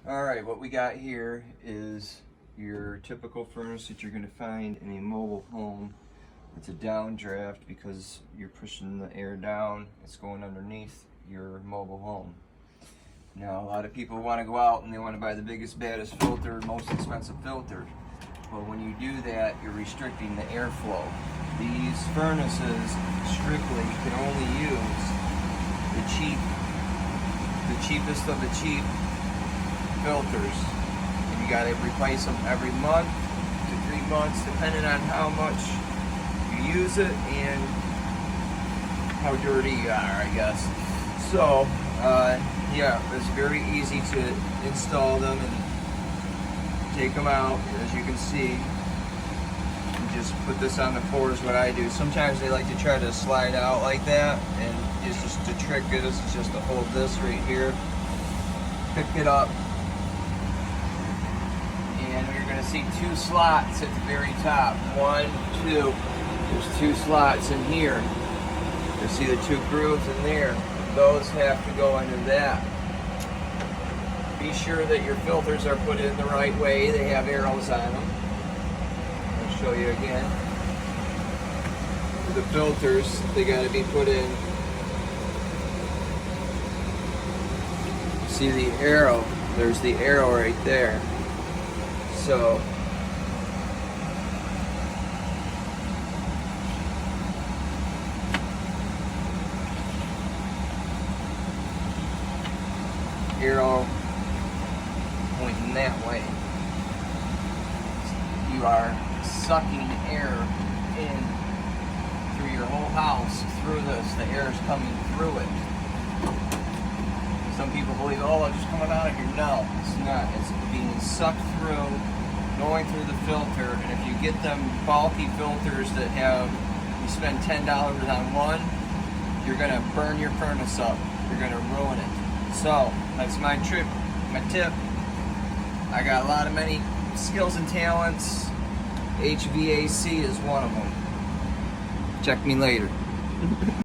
Alright, what we got here is your typical furnace that you're going to find in a mobile home. It's a downdraft because you're pushing the air down. It's going underneath your mobile home. Now, a lot of people want to go out and they want to buy the biggest, baddest filter, most expensive filter. But when you do that, you're restricting the airflow. These furnaces strictly can only use the cheapest of the cheap filters. And you got to replace them every month to 3 months, depending on how much you use it and how dirty you are, I guess. So, yeah, it's very easy to install them and take them out. As you can see, you just put this on the core is what I do. Sometimes they like to try to slide out like that, and it's just the trick is just to hold this right here, pick it up, and you're going to see 2 slots at the very top. 1, 2. There's 2 slots in here. You see the 2 grooves in there. Those have to go into that. Be sure that your filters are put in the right way. They have arrows on them. I'll show you again. The filters, they got to be put in. See the arrow? There's the arrow right there. So arrow pointing that way. You are sucking air in through your whole house through this. The air is coming through it. Some people believe, oh, it's just coming out of here. No, it's not. It's being sucked through, going through the filter. And if you get them bulky filters that have, you spend $10 on one, you're going to burn your furnace up. You're going to ruin it. So, that's my tip. I got a lot of many skills and talents. HVAC is one of them. Check me later.